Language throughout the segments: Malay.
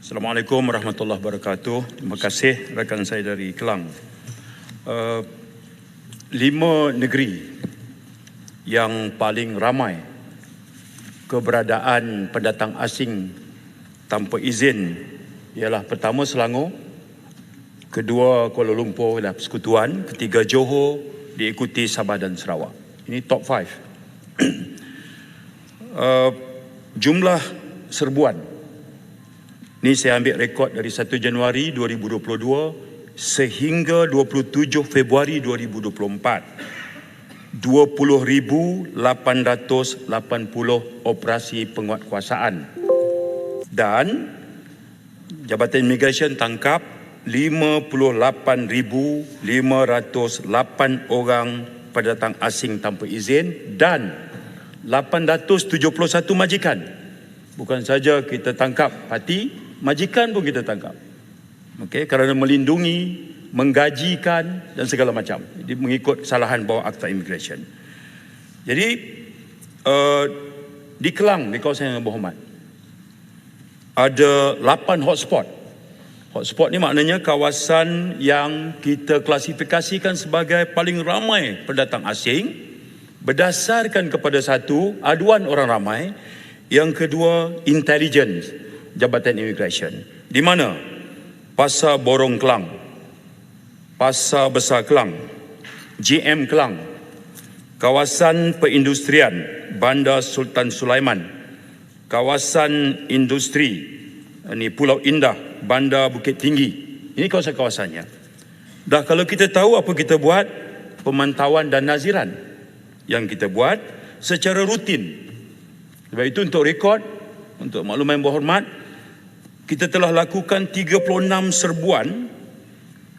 Assalamualaikum warahmatullahi wabarakatuh. Terima kasih rakan saya dari Kelang. 5 negeri yang paling ramai keberadaan pendatang asing tanpa izin ialah pertama Selangor, kedua Kuala Lumpur ialah Persekutuan, ketiga Johor, diikuti Sabah dan Sarawak. Ini top 5. Jumlah serbuan ni saya ambil rekod dari 1 Januari 2022 sehingga 27 Februari 2024. 20,880 operasi penguatkuasaan. Dan Jabatan Imigresen tangkap 58,508 orang pendatang asing tanpa izin dan 871 majikan. Bukan saja kita tangkap parti, majikan pun kita tangkap. Okey, kerana melindungi, menggajikan dan segala macam. Jadi mengikut kesalahan bawah Akta Immigration. Jadi di Kelang, di kawasan yang berhormat, ada 8 hotspot. Hotspot ni maknanya kawasan yang kita klasifikasikan sebagai paling ramai pendatang asing berdasarkan kepada satu, aduan orang ramai. Yang kedua, intelligence Jabatan Immigration. Di mana? Pasar Borong Kelang, Pasar Besar Kelang, GM Kelang, kawasan perindustrian Bandar Sultan Sulaiman, kawasan industri ini Pulau Indah, Bandar Bukit Tinggi. Ini kawasan-kawasannya. Dah kalau kita tahu apa kita buat, pemantauan dan naziran yang kita buat secara rutin. Sebab itu untuk rekod, untuk makluman yang berhormat, kita telah lakukan 36 serbuan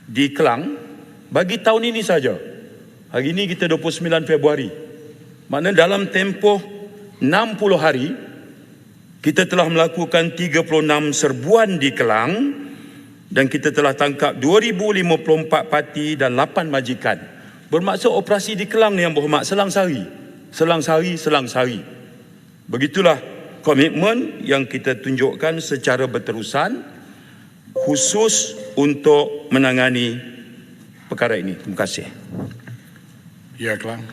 di Kelang bagi tahun ini saja. Hari ini kita 29 Februari. Maknanya dalam tempoh 60 hari, kita telah melakukan 36 serbuan di Kelang dan kita telah tangkap 2,054 parti dan 8 majikan. Bermaksud operasi di Kelang ni yang berhormat selang-sehari. Selang-sehari. Begitulah komitmen yang kita tunjukkan secara berterusan khusus untuk menangani perkara ini. Terima kasih. Ya, Kelang.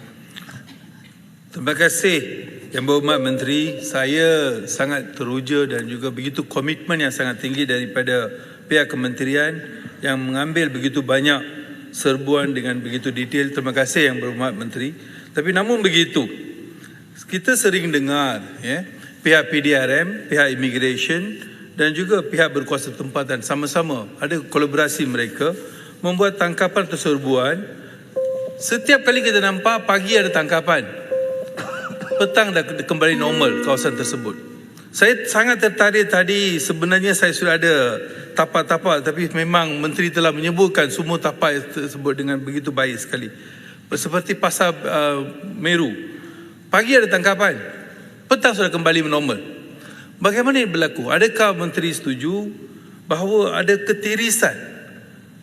Terima kasih Yang Berhormat Menteri. Saya sangat teruja dan juga begitu komitmen yang sangat tinggi daripada pihak kementerian yang mengambil begitu banyak serbuan dengan begitu detail. Terima kasih Yang Berhormat Menteri. Tapi namun begitu, kita sering dengar pihak PDRM, pihak Immigration dan juga pihak berkuasa tempatan sama-sama ada kolaborasi mereka membuat tangkapan atau serbuan. Setiap kali kita nampak pagi ada tangkapan, petang dah kembali normal kawasan tersebut. Saya sangat tertarik tadi, sebenarnya saya sudah ada tapak-tapak tapi memang Menteri telah menyebutkan semua tapak tersebut dengan begitu baik sekali. Seperti Pasar Meru, pagi ada tangkapan, petang sudah kembali normal. Bagaimana ini berlaku? Adakah Menteri setuju bahawa ada ketirisan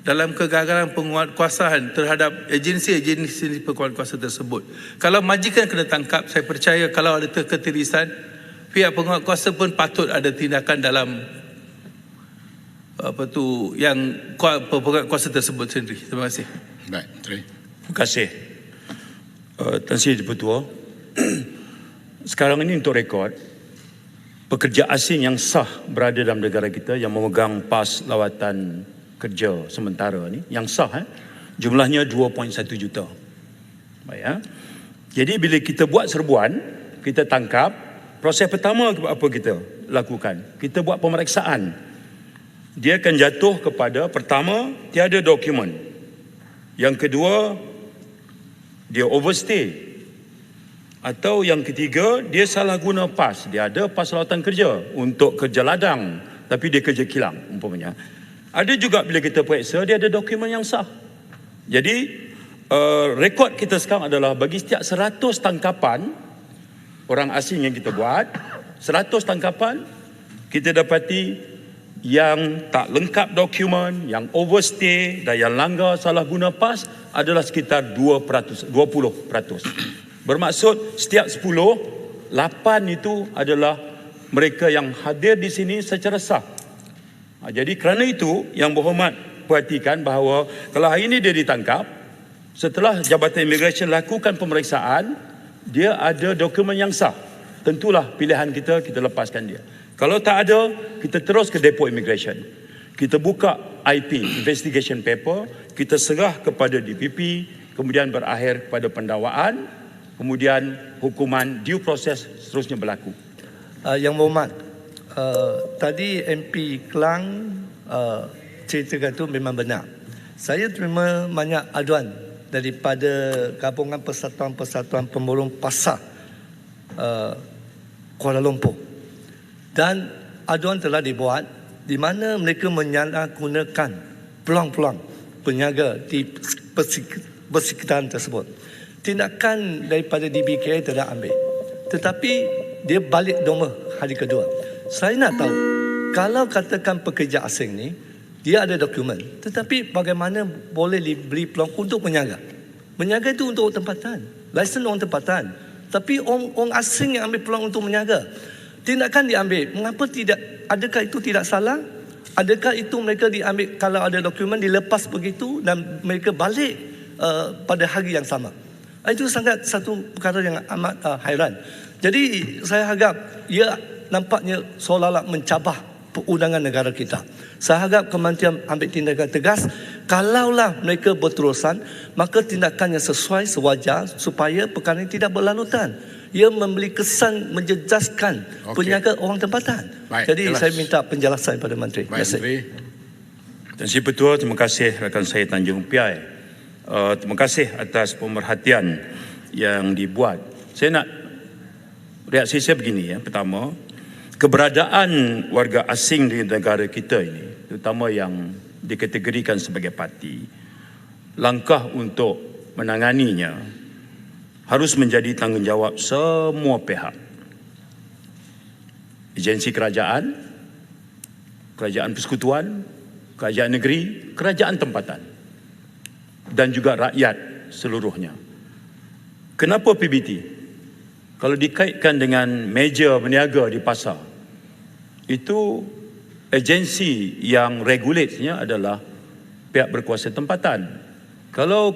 dalam kegagalan penguatkuasaan terhadap agensi-agensi penguatkuasaan tersebut? Kalau majikan kena tangkap, saya percaya kalau ada ketirisan, pihak penguatkuasa pun patut ada tindakan dalam yang penguatkuasa tersebut sendiri. Terima kasih. Baik, Menteri. Terima kasih. Tan Sri Dipertua. Sekarang ini untuk rekod, pekerja asing yang sah berada dalam negara kita yang memegang pas lawatan kerja sementara ni, yang sah jumlahnya 2.1 juta. Baik, Jadi bila kita buat serbuan, kita tangkap, proses pertama apa kita lakukan? Kita buat pemeriksaan. Dia akan jatuh kepada, pertama, tiada dokumen. Yang kedua, dia overstay. Atau yang ketiga, dia salah guna pas. Dia ada pas lawatan kerja untuk kerja ladang, tapi dia kerja kilang umpamanya. Ada juga bila kita periksa, dia ada dokumen yang sah. Jadi rekod kita sekarang adalah bagi setiap 100 tangkapan orang asing yang kita buat, 100 tangkapan, kita dapati yang tak lengkap dokumen, yang overstay dan yang langgar salah guna pas adalah sekitar 20%. Bermaksud setiap 10, 8 itu adalah mereka yang hadir di sini secara sah. Jadi kerana itu yang berhormat perhatikan bahawa kalau hari ini dia ditangkap, setelah Jabatan Imigresen lakukan pemeriksaan, dia ada dokumen yang sah. Tentulah pilihan kita lepaskan dia. Kalau tak ada, kita terus ke depo Imigresen. Kita buka IP, investigation paper, kita serah kepada DPP, kemudian berakhir pada pendakwaan, kemudian hukuman due process seterusnya berlaku. Yang berhormat, tadi MP Klang ceritakan itu memang benar. Saya terima banyak aduan daripada gabungan persatuan-persatuan pemulung pasar Kuala Lumpur. Dan aduan telah dibuat di mana mereka menyalahgunakan peluang-peluang peniaga di persekitaran tersebut. Tindakan daripada DBK tidak ambil. Tetapi dia balik domba hari kedua. Saya nak tahu, kalau katakan pekerja asing ni, dia ada dokumen. Tetapi bagaimana boleh diberi peluang untuk meniaga? Meniaga itu untuk tempatan. Lesen orang tempatan. Tapi orang asing yang ambil peluang untuk meniaga. Tindakan diambil. Mengapa tidak? Adakah itu tidak salah? Adakah itu mereka diambil kalau ada dokumen dilepas begitu dan mereka balik pada hari yang sama? Itu sangat satu perkara yang amat hairan. Jadi saya harap ia nampaknya seolah-olah mencabar perundangan negara kita. Saya harap kementerian ambil tindakan tegas. Kalaulah mereka berterusan, maka tindakan yang sesuai sewajar supaya perkara ini tidak berlalutan. Ia memberi kesan menjejaskan peniaga orang tempatan. Baik, jadi jelas. saya minta penjelasan pada Menteri. Baik, Menteri. Tan Sri Ketua, terima kasih rakan saya Tanjung Piai. Terima kasih atas pemerhatian yang dibuat. Saya nak reaksi saya begini ya. Pertama, keberadaan warga asing di negara kita ini, terutama yang dikategorikan sebagai parti, langkah untuk menanganinya harus menjadi tanggungjawab semua pihak. Agensi kerajaan, kerajaan persekutuan, kerajaan negeri, kerajaan tempatan, dan juga rakyat seluruhnya. Kenapa PBT? Kalau dikaitkan dengan meja berniaga di pasar, itu agensi yang regulatnya adalah pihak berkuasa tempatan. Kalau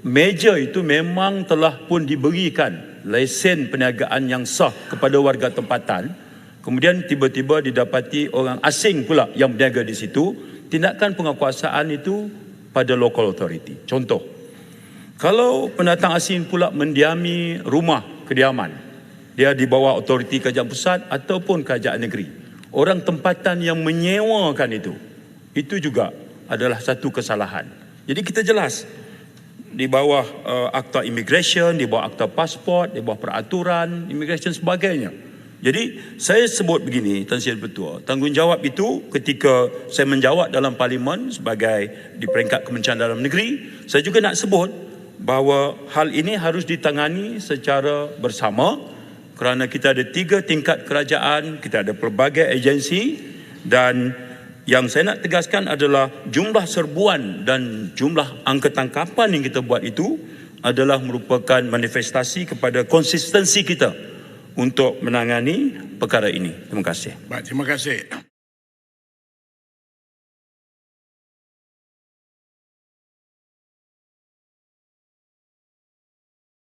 meja itu memang telah pun diberikan lesen perniagaan yang sah kepada warga tempatan, kemudian tiba-tiba didapati orang asing pula yang berniaga di situ, tindakan penguasaan itu pada local authority. Contoh, kalau pendatang asing pula mendiami rumah kediaman, dia di bawah autoriti kerajaan pusat ataupun kerajaan negeri, orang tempatan yang menyewakan itu juga adalah satu kesalahan. Jadi kita jelas di bawah akta immigration, di bawah akta pasport, di bawah peraturan immigration sebagainya. Jadi saya sebut begini, Tan Sri Ketua, tanggungjawab itu ketika saya menjawab dalam parlimen sebagai di peringkat Kementerian Dalam Negeri, saya juga nak sebut bahawa hal ini harus ditangani secara bersama kerana kita ada 3 tingkat kerajaan, kita ada pelbagai agensi, dan yang saya nak tegaskan adalah jumlah serbuan dan jumlah angka tangkapan yang kita buat itu adalah merupakan manifestasi kepada konsistensi kita untuk menangani perkara ini. Terima kasih. Baik, terima kasih.